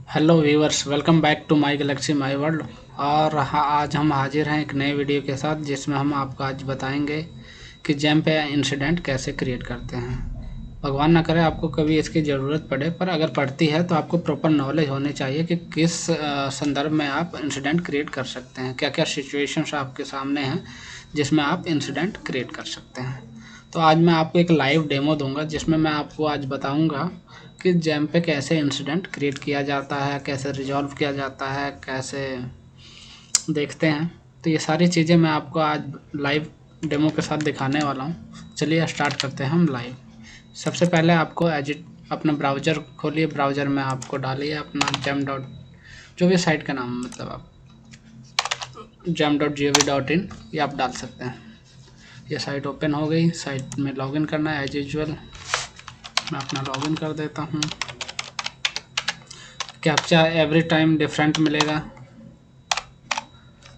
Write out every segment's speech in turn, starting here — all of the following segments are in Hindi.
Hello viewers, welcome back to my galaxy my world. और आज हम हाजिर हैं एक नए वीडियो के साथ जिसमें हम आपको आज बताएंगे कि जैम पे इंसिडेंट कैसे क्रिएट करते हैं। भगवान ना करे आपको कभी इसकी ज़रूरत पड़े, पर अगर पड़ती है तो आपको प्रॉपर नॉलेज होनी चाहिए कि किस संदर्भ में आप इंसिडेंट क्रिएट कर सकते हैं, क्या क्या सिचुएशंस आपके सामने हैं जिसमें आप इंसिडेंट क्रिएट कर सकते हैं। तो आज मैं आपको एक लाइव डेमो दूंगा जिसमें मैं आपको आज बताऊंगा कि जैम पे कैसे इंसिडेंट क्रिएट किया जाता है, कैसे रिजॉल्व किया जाता है, कैसे देखते हैं। तो ये सारी चीज़ें मैं आपको आज लाइव डेमो के साथ दिखाने वाला हूँ। चलिए स्टार्ट करते हैं हम लाइव। सबसे पहले आपको एजिट अपना ब्राउज़र खोलिए। ब्राउज़र में आपको डालिए अपना जैम डॉट जो भी साइट का नाम मतलब आप jam.gov.in ये आप डाल सकते हैं। ये साइट ओपन हो गई। साइट में लॉगिन करना है एज यूजुअल। मैं अपना लॉगिन कर देता हूँ। कैप्चा एवरी टाइम डिफरेंट मिलेगा।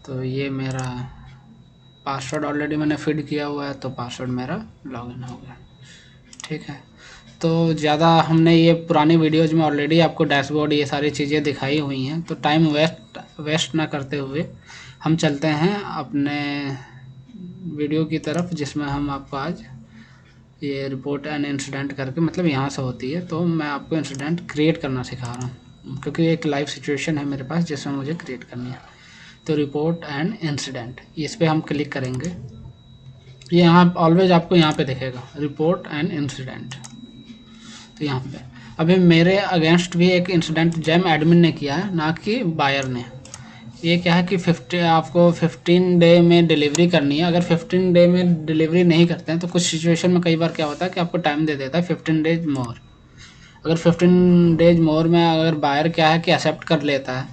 तो ये मेरा पासवर्ड ऑलरेडी मैंने फीड किया हुआ है, तो पासवर्ड मेरा लॉगिन हो गया। ठीक है, तो ज़्यादा हमने ये पुरानी वीडियोज़ में ऑलरेडी आपको डैशबोर्ड ये सारी चीज़ें दिखाई हुई हैं, तो टाइम वेस्ट ना करते हुए हम चलते हैं अपने वीडियो की तरफ जिसमें हम आपको आज ये रिपोर्ट एंड इंसिडेंट करके मतलब यहाँ से होती है। तो मैं आपको इंसिडेंट क्रिएट करना सिखा रहा हूँ क्योंकि एक लाइव सिचुएशन है मेरे पास जिसमें मुझे क्रिएट करनी है। तो रिपोर्ट एंड इंसिडेंट इस पर हम क्लिक करेंगे। ये यहाँ ऑलवेज आपको यहाँ पे दिखेगा रिपोर्ट एंड इंसिडेंट। तो यहाँ पे अभी मेरे अगेंस्ट भी एक इंसिडेंट जैम एडमिन ने किया है, ना कि बायर ने। ये क्या है कि 50 आपको 15 डे में डिलीवरी करनी है। अगर 15 डे में डिलीवरी नहीं करते हैं तो कुछ सिचुएशन में कई बार क्या होता है कि आपको टाइम दे देता है 15 डेज मोर। अगर 15 डेज मोर में अगर बायर क्या है कि एक्सेप्ट कर लेता है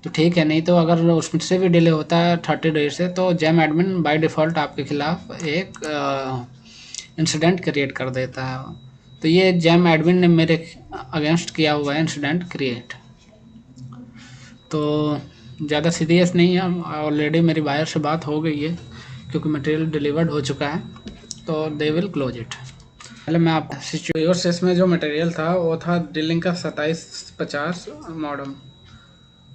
तो ठीक है, नहीं तो अगर उसमें से भी डिले होता है 30 डेज से तो जैम एडमिन बाय डिफ़ॉल्ट आपके खिलाफ एक इंसिडेंट क्रिएट कर देता है। तो ये जैम एडमिन ने मेरे अगेंस्ट किया हुआ है इंसिडेंट क्रिएट। तो ज़्यादा सीरियस नहीं है, ऑलरेडी मेरी बायर से बात हो गई है क्योंकि मटेरियल डिलीवर्ड हो चुका है, तो दे विल क्लोज इट। पहले मैं आप सिचुएशन में जो मटेरियल था वो था डीलिंग का 2750 मॉडम।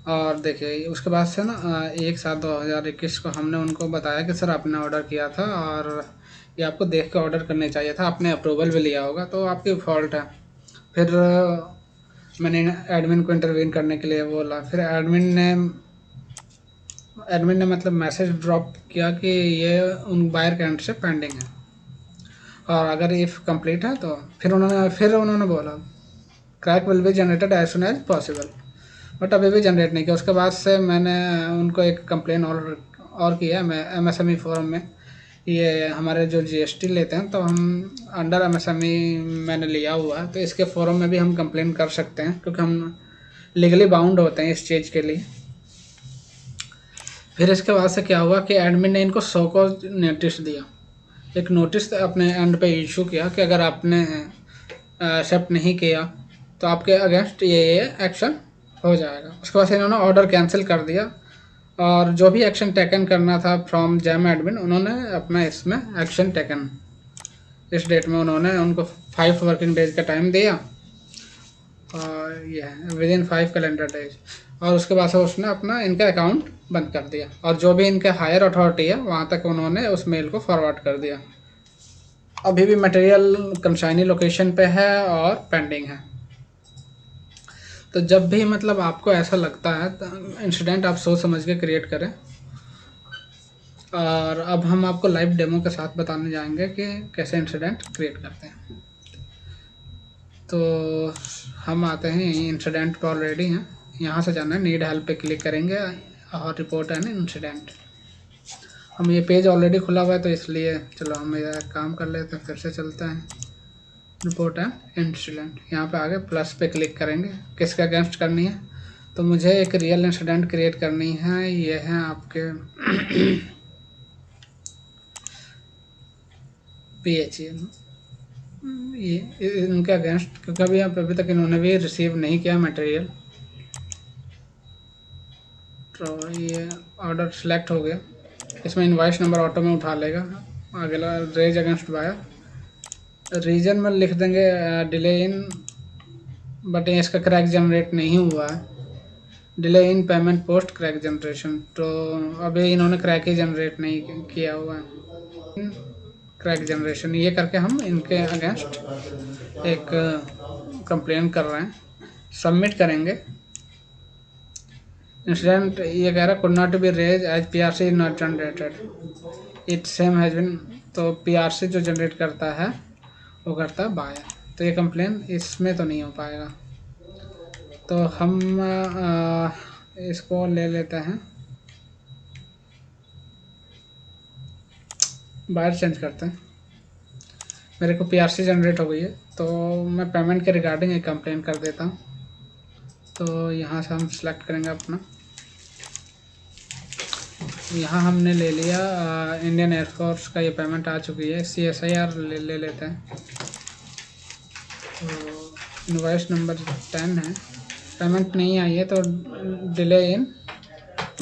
और देखिए उसके बाद से ना 1/7/2021 को हमने उनको बताया कि सर आपने ऑर्डर किया था और ये आपको देख के ऑर्डर करने चाहिए था, आपने अप्रूवल भी लिया होगा, तो आपकी फॉल्ट है। फिर मैंने एडमिन को इंटरवीन करने के लिए बोला। फिर एडमिन ने मतलब मैसेज ड्रॉप किया कि ये उन बायर के एंड से पेंडिंग है और अगर इफ़ कंप्लीट है तो फिर उन्होंने बोला crack will be generated as soon as possible, but अभी भी जनरेट नहीं किया। उसके बाद से मैंने उनको एक कंप्लेन और किया मैं एमएसएमई फोरम में। ये हमारे जो जीएसटी लेते हैं तो हम अंडर एमएसएमई मैंने लिया हुआ है, तो इसके फोरम में भी हम कंप्लेन कर सकते हैं क्योंकि हम लीगली बाउंड होते हैं इस चीज़ के लिए। फिर इसके बाद से क्या हुआ कि एडमिन ने इनको 100 को नोटिस दिया। एक नोटिस अपने एंड पे इशू किया कि अगर आपने एक्सेप्ट नहीं किया तो आपके अगेंस्ट ये एक्शन हो जाएगा। उसके बाद इन्होंने ऑर्डर कैंसिल कर दिया और जो भी एक्शन टेकन करना था फ्रॉम जैम एडमिन उन्होंने अपना इसमें एक्शन टेकन इस डेट में उन्होंने उनको 5 वर्किंग डेज का टाइम दिया और ये विद इन 5 कैलेंडर डेज। और उसके बाद से उसने अपना इनका अकाउंट बंद कर दिया और जो भी इनके हायर अथॉरिटी है वहाँ तक उन्होंने उस मेल को फॉरवर्ड कर दिया। अभी भी मटेरियल कंसाइनी लोकेशन पे है और पेंडिंग है। तो जब भी मतलब आपको ऐसा लगता है तो इंसिडेंट आप सोच समझ के क्रिएट करें। और अब हम आपको लाइव डेमो के साथ बताने जाएंगे कि कैसे इंसिडेंट क्रिएट करते हैं। तो हम आते हैं इंसिडेंट पर ऑलरेडी हैं, यहाँ से जाना है नीड हेल्प पे क्लिक करेंगे और रिपोर्ट एंड इंसिडेंट। हम ये पेज ऑलरेडी खुला हुआ है तो इसलिए चलो हम ये काम कर लेते हैं। फिर से चलते हैं रिपोर्ट एंड इंसिडेंट। यहाँ पे आगे प्लस पे क्लिक करेंगे। किसके अगेंस्ट करनी है? तो मुझे एक रियल इंसिडेंट क्रिएट करनी है। ये है आपके PHE ये इनके अगेंस्ट, क्योंकि अभी तक इन्होंने भी रिसीव नहीं किया मटेरियल। तो ये ऑर्डर सेलेक्ट हो गया। इसमें इनवॉइस नंबर ऑटो में उठा लेगा। अगला रेज अगेंस्ट बायर, रीजन में लिख देंगे डिले इन बट इसका क्रैक जनरेट नहीं हुआ है। Delay in payment post crack generation, तो अभी इन्होंने क्रैक ही जनरेट नहीं किया हुआ है। क्रैक जनरेशन ये करके हम इनके अगेंस्ट एक कंप्लेन कर रहे हैं, सबमिट करेंगे। इंसिडेंट ये कह रहा है could not be raise as PRC is not generated, it same has been, तो पीआरसी जो जनरेट करता है वो करता है बायर, तो ये कंप्लेन इसमें तो नहीं हो पाएगा। तो हम इसको ले लेते हैं, बायर चेंज करते हैं। मेरे को पीआरसी जनरेट हो गई है, तो मैं पेमेंट के रिगार्डिंग एक कंप्लेन कर देता हूँ। तो यहाँ से हम सेलेक्ट करेंगे अपना, यहाँ हमने ले लिया इंडियन एयरफोर्स का ये पेमेंट आ चुकी है, CSIR ले लेते हैं। तो इनवॉइस नंबर 10 है, पेमेंट नहीं आई है, तो delay in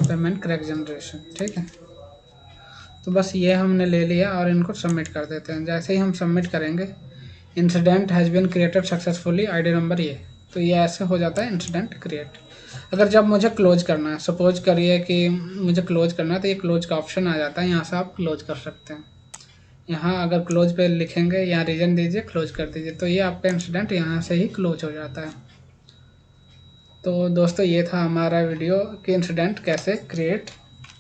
payment crack generation, ठीक है। तो बस ये हमने ले लिया और इनको सबमिट कर देते हैं। जैसे ही हम सबमिट करेंगे, incident has been created successfully, ID number ये, तो ये ऐसे हो जाता है इंसिडेंट क्रिएट। अगर जब मुझे क्लोज करना है, सपोज करिए कि मुझे क्लोज करना है, तो ये क्लोज का ऑप्शन आ जाता है, यहाँ से आप क्लोज कर सकते हैं। यहाँ अगर क्लोज पे लिखेंगे, यहाँ रीजन दीजिए, क्लोज कर दीजिए, तो ये आपका इंसिडेंट यहाँ से ही क्लोज हो जाता है। तो दोस्तों ये था हमारा वीडियो कि इंसिडेंट कैसे क्रिएट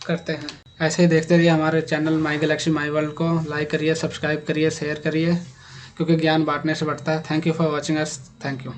करते हैं। ऐसे ही देखते रहिए हमारे channel my Galaxy my world को, लाइक करिए, सब्सक्राइब करिए, शेयर करिए, क्योंकि ज्ञान बांटने से बढ़ता है। Thank you for watching us, thank you.